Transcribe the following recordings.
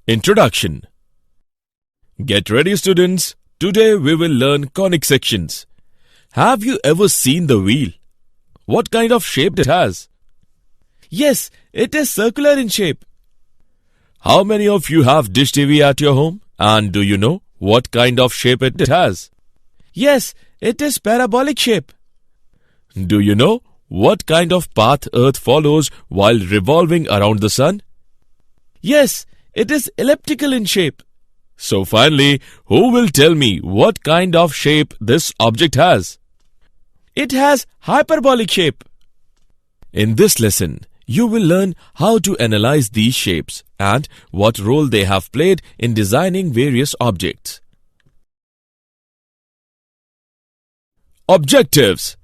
Introduction. Get ready, students. Today we will learn conic sections. Have you ever seen the wheel? What kind of shape it has? Yes, it is circular in shape. How many of you have dish TV at your home? And do you know what kind of shape it has? Yes, it is parabolic shape. Do you know what kind of path Earth follows while revolving around the sun? Yes, it is elliptical in shape. So finally, who will tell me what kind of shape this object has? It has hyperbolic shape. In this lesson, you will learn how to analyze these shapes and what role they have played in designing various objects. Objectives.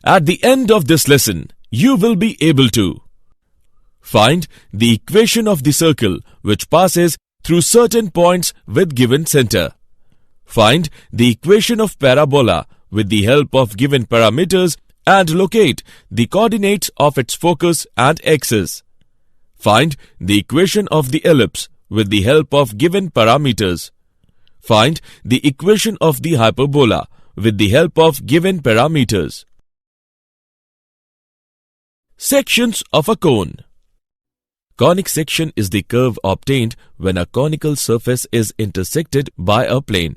At the end of this lesson, you will be able to find the equation of the circle which passes through certain points with given center. Find the equation of parabola with the help of given parameters and locate the coordinates of its focus and axis. Find the equation of the ellipse with the help of given parameters. Find the equation of the hyperbola with the help of given parameters. Sections of a cone. Conic section is the curve obtained when a conical surface is intersected by a plane.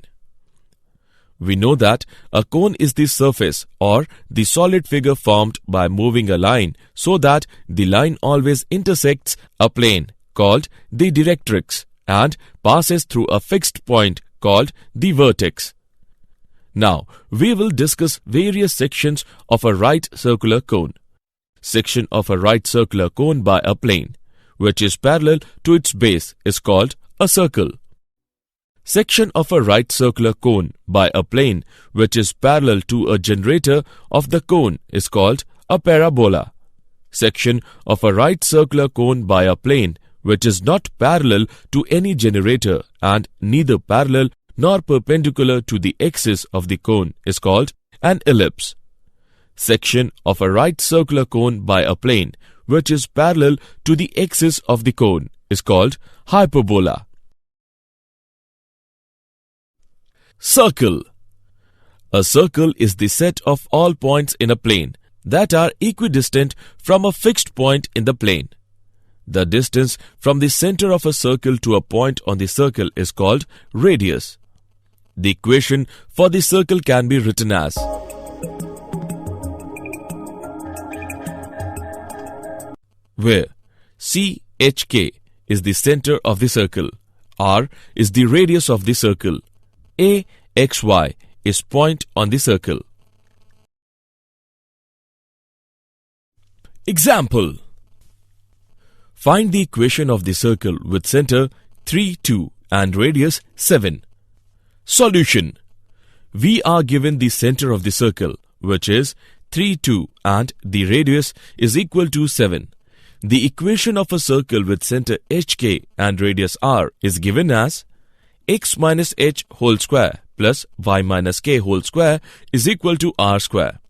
We know that a cone is the surface or the solid figure formed by moving a line so that the line always intersects a plane called the directrix and passes through a fixed point called the vertex. Now, we will discuss various sections of a right circular cone. Section of a right circular cone by a plane, which is parallel to its base, is called a circle. Section of a right circular cone by a plane which is parallel to a generator of the cone is called a parabola. Section of a right circular cone by a plane which is not parallel to any generator and neither parallel nor perpendicular to the axis of the cone is called an ellipse. Section of a right circular cone by a plane which is parallel to the axis of the cone is called hyperbola. Circle. A circle is the set of all points in a plane that are equidistant from a fixed point in the plane. The distance from the center of a circle to a point on the circle is called radius. The equation for the circle can be written as where CHK is the center of the circle, R is the radius of the circle, AXY is point on the circle. Example. Find the equation of the circle with center 3, 2 and radius 7. Solution. We are given the center of the circle, which is 3, 2 and the radius is equal to 7. The equation of a circle with center HK and radius R is given as x minus h whole square plus y minus k whole square is equal to r square.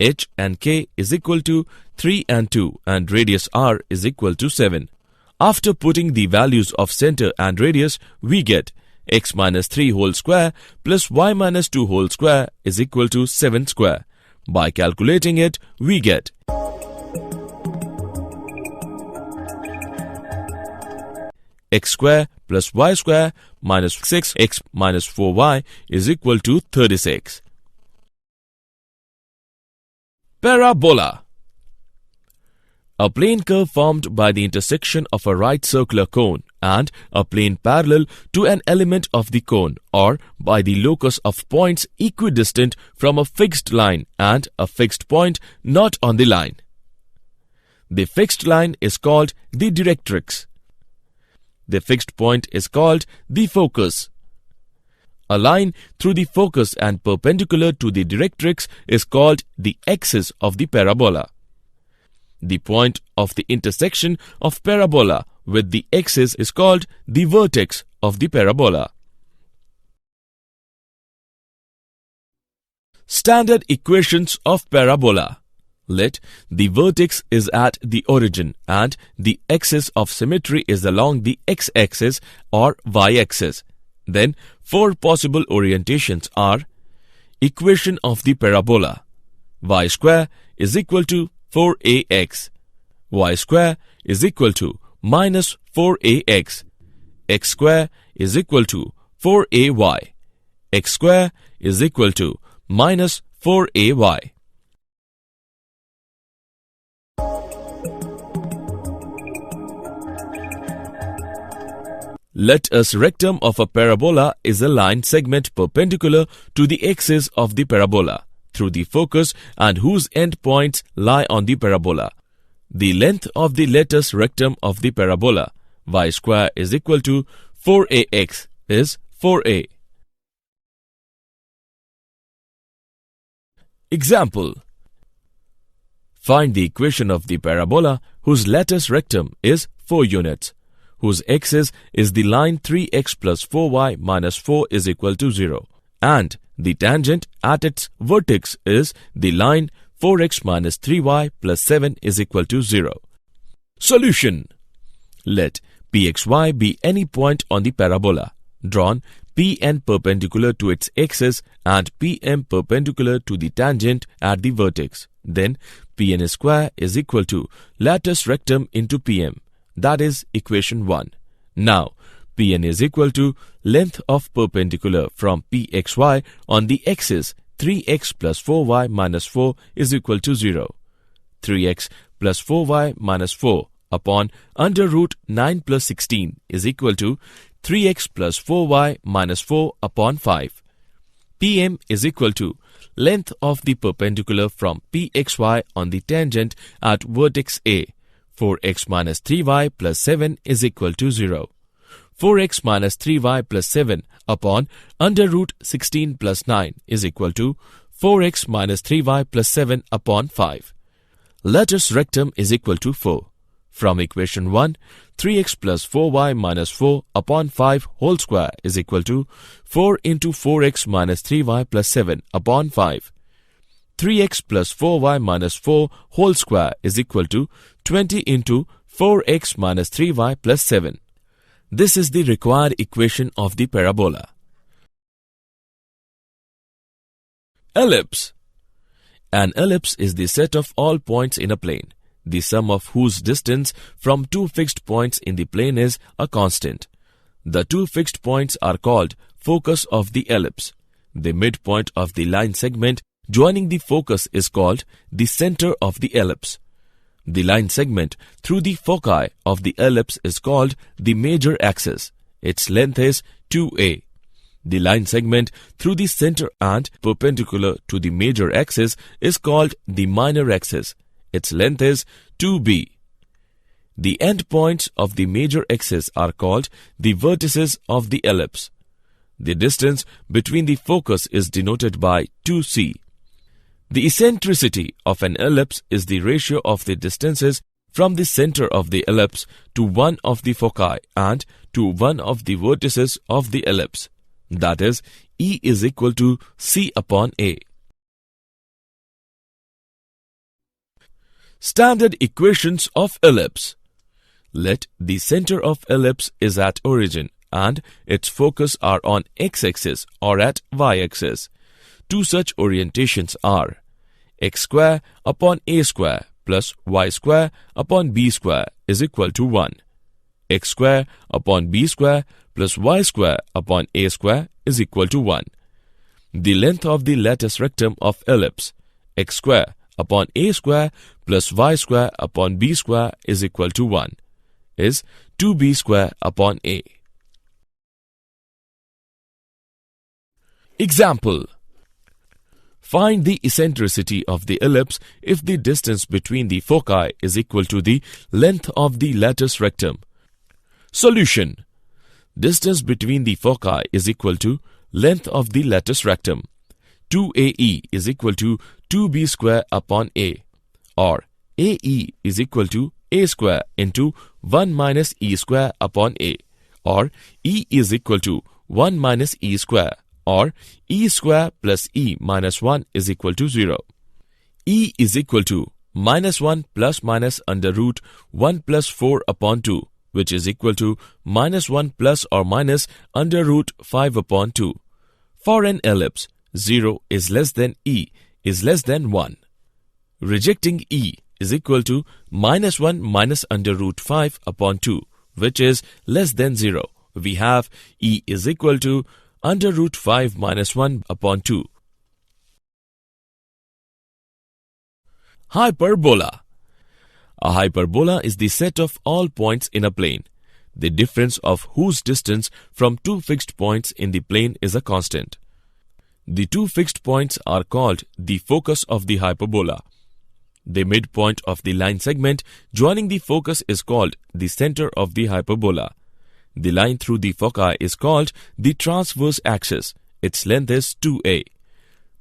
H and k is equal to 3 and 2 and radius r is equal to 7. After putting the values of center and radius, we get x minus 3 whole square plus y minus 2 whole square is equal to 7 square. By calculating it, we get x square plus y square minus 6x minus 4y is equal to 36. Parabola. A plane curve formed by the intersection of a right circular cone and a plane parallel to an element of the cone or by the locus of points equidistant from a fixed line and a fixed point not on the line. The fixed line is called the directrix. The fixed point is called the focus. A line through the focus and perpendicular to the directrix is called the axis of the parabola. The point of the intersection of parabola with the axis is called the vertex of the parabola. Standard equations of parabola. Let the vertex is at the origin and the axis of symmetry is along the x-axis or y-axis. Then 4 possible orientations are: equation of the parabola, y square is equal to 4ax, y square is equal to minus 4ax, x square is equal to 4ay, x square is equal to minus 4ay. Let us rectum of a parabola is a line segment perpendicular to the axis of the parabola through the focus and whose end points lie on the parabola. The length of the latus rectum of the parabola, y square is equal to 4ax, is 4a. Example: find the equation of the parabola whose latus rectum is 4 units, whose axis is the line 3x plus 4y minus 4 is equal to 0, and the tangent at its vertex is the line 4x minus 3y plus 7 is equal to 0. Solution: let pxy be any point on the parabola, drawn Pn perpendicular to its axis and Pm perpendicular to the tangent at the vertex. Then Pn square is equal to latus rectum into Pm. That is equation 1. Now, Pn is equal to length of perpendicular from pxy on the axis 3x plus 4y minus 4 is equal to 0. 3x plus 4y minus 4 upon under root 9 plus 16 is equal to 3x plus 4y minus 4 upon 5. Pm is equal to length of the perpendicular from pxy on the tangent at vertex A. 4x minus 3y plus 7 is equal to 0. 4x minus 3y plus 7 upon under root 16 plus 9 is equal to 4x minus 3y plus 7 upon 5. Latus rectum is equal to 4. From equation 1, 3x plus 4y minus 4 upon 5 whole square is equal to 4 into 4x minus 3y plus 7 upon 5. 3x plus 4y minus 4 whole square is equal to 20 into 4x minus 3y plus 7. This is the required equation of the parabola. Ellipse. An ellipse is the set of all points in a plane, the sum of whose distance from two fixed points in the plane is a constant. The two fixed points are called focus of the ellipse. The midpoint of the line segment joining the focus is called the center of the ellipse. The line segment through the foci of the ellipse is called the major axis. Its length is 2a. The line segment through the center and perpendicular to the major axis is called the minor axis. Its length is 2b. The endpoints of the major axis are called the vertices of the ellipse. The distance between the focus is denoted by 2c. The eccentricity of an ellipse is the ratio of the distances from the center of the ellipse to one of the foci and to one of the vertices of the ellipse. That is, E is equal to C upon A. Standard equations of ellipse. Let the center of ellipse is at origin and its focus are on x-axis or at y-axis. Two such orientations are x square upon a square plus y square upon b square is equal to 1. X square upon b square plus y square upon a square is equal to 1. The length of the latus rectum of ellipse, x square upon a square plus y square upon b square is equal to 1, is 2b square upon a. Example: find the eccentricity of the ellipse if the distance between the foci is equal to the length of the latus rectum. Solution: distance between the foci is equal to length of the latus rectum. 2AE is equal to 2B square upon A, or AE is equal to A square into 1 minus E square upon A, or E is equal to 1 minus E square, or E square plus E minus 1 is equal to 0. E is equal to minus 1 plus minus under root 1 plus 4 upon 2, which is equal to minus 1 plus or minus under root 5 upon 2. For an ellipse, 0 is less than e is less than 1. Rejecting e is equal to minus 1 minus under root 5 upon 2, which is less than 0. We have e is equal to under root 5 minus 1 upon 2. Hyperbola. A hyperbola is the set of all points in a plane, the difference of whose distance from two fixed points in the plane is a constant. The two fixed points are called the focus of the hyperbola. The midpoint of the line segment joining the focus is called the center of the hyperbola. The line through the foci is called the transverse axis. Its length is 2a.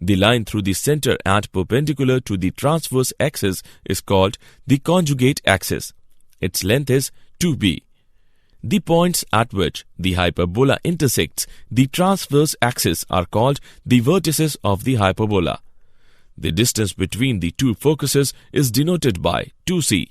The line through the center and perpendicular to the transverse axis is called the conjugate axis. Its length is 2b. The points at which the hyperbola intersects the transverse axis are called the vertices of the hyperbola. The distance between the two focuses is denoted by 2c.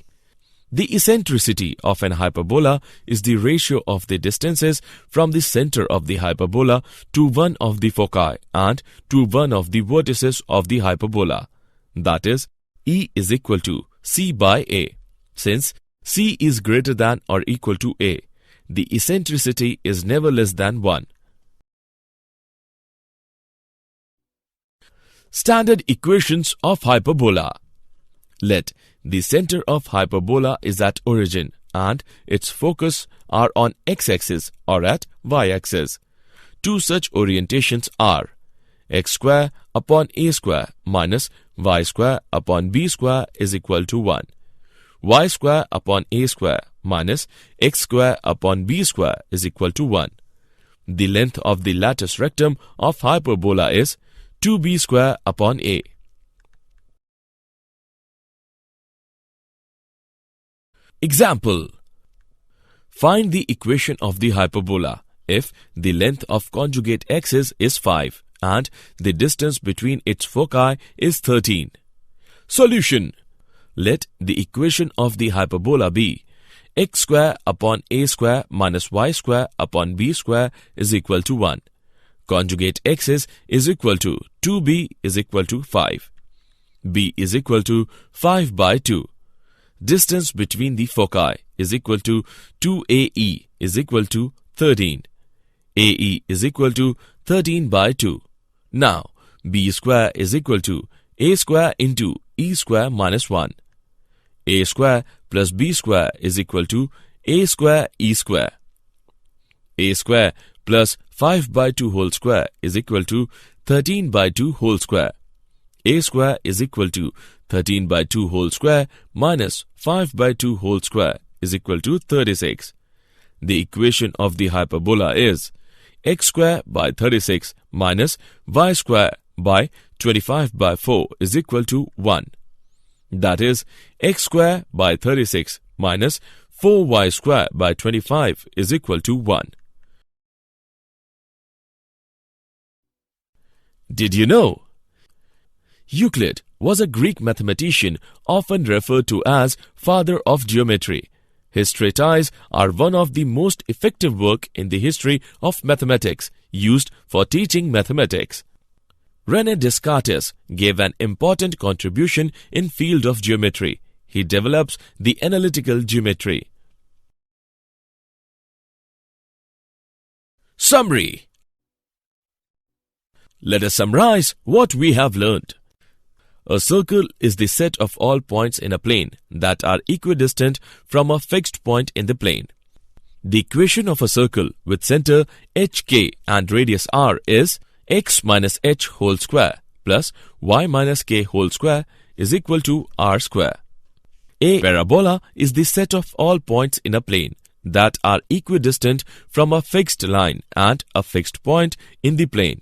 The eccentricity of an hyperbola is the ratio of the distances from the center of the hyperbola to one of the foci and to one of the vertices of the hyperbola. That is, E is equal to c by a. Since c is greater than or equal to a, the eccentricity is never less than 1. Standard equations of hyperbola. Let the center of hyperbola is at origin and its focus are on x-axis or at y-axis. Two such orientations are x square upon a square minus y square upon b square is equal to 1. Y square upon a square minus x square upon b square is equal to 1. The length of the latus rectum of hyperbola is 2b square upon a. Example. Find the equation of the hyperbola if the length of conjugate axis is 5 and the distance between its foci is 13. Solution. Let the equation of the hyperbola be x square upon a square minus y square upon b square is equal to 1. Conjugate axis is equal to 2b is equal to 5. b is equal to 5 by 2. Distance between the foci is equal to 2ae is equal to 13. ae is equal to 13 by 2. Now, b square is equal to a square into e square minus 1. A square plus b square is equal to a square e square. A square plus 5 by 2 whole square is equal to 13 by 2 whole square. A square is equal to 13 by 2 whole square minus 5 by 2 whole square is equal to 36. The equation of the hyperbola is x square by 36 minus y square by 25 by 4 is equal to 1. That is, x square by 36 minus 4y square by 25 is equal to 1. Did you know? Euclid was a Greek mathematician often referred to as father of geometry. His treatises are one of the most effective work in the history of mathematics used for teaching mathematics. René Descartes gave an important contribution in field of geometry. He develops the analytical geometry. Summary. Let us summarize what we have learned. A circle is the set of all points in a plane that are equidistant from a fixed point in the plane. The equation of a circle with center hk and radius r is x minus h whole square plus y minus k whole square is equal to r square. A parabola is the set of all points in a plane that are equidistant from a fixed line and a fixed point in the plane.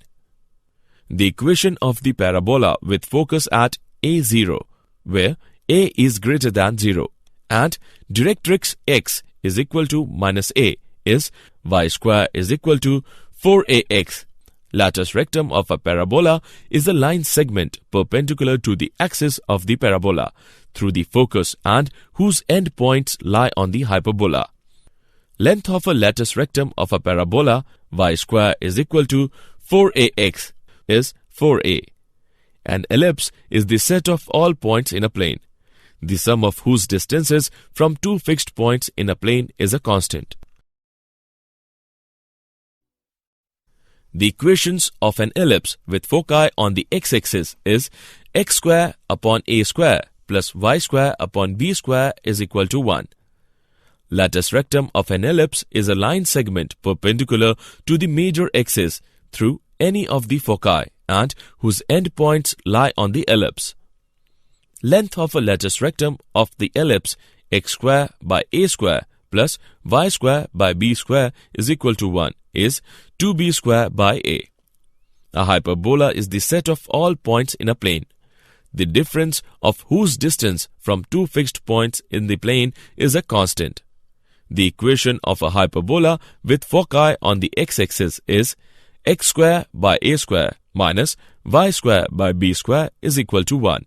The equation of the parabola with focus at a0, where a is greater than 0, and directrix x is equal to minus a is y square is equal to 4ax. Latus rectum of a parabola is a line segment perpendicular to the axis of the parabola through the focus and whose endpoints lie on the hyperbola. Length of a latus rectum of a parabola y square is equal to 4ax is 4a. An ellipse is the set of all points in a plane, the sum of whose distances from two fixed points in a plane is a constant. The equations of an ellipse with foci on the x-axis is x square upon a square plus y square upon b square is equal to 1. Latus rectum of an ellipse is a line segment perpendicular to the major axis through any of the foci and whose endpoints lie on the ellipse. Length of a latus rectum of the ellipse x square by a square plus y square by b square is equal to 1 is 2b square by a. A hyperbola is the set of all points in a plane, the difference of whose distance from two fixed points in the plane is a constant. The equation of a hyperbola with foci on the x-axis is x square by a square minus y square by b square is equal to 1.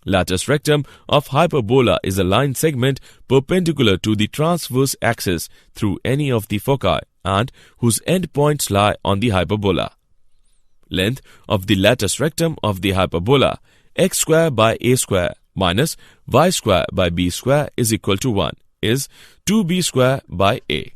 Latus rectum of hyperbola is a line segment perpendicular to the transverse axis through any of the foci and whose endpoints lie on the hyperbola. Length of the latus rectum of the hyperbola x square by a square minus y square by b square is equal to 1 is 2b square by a.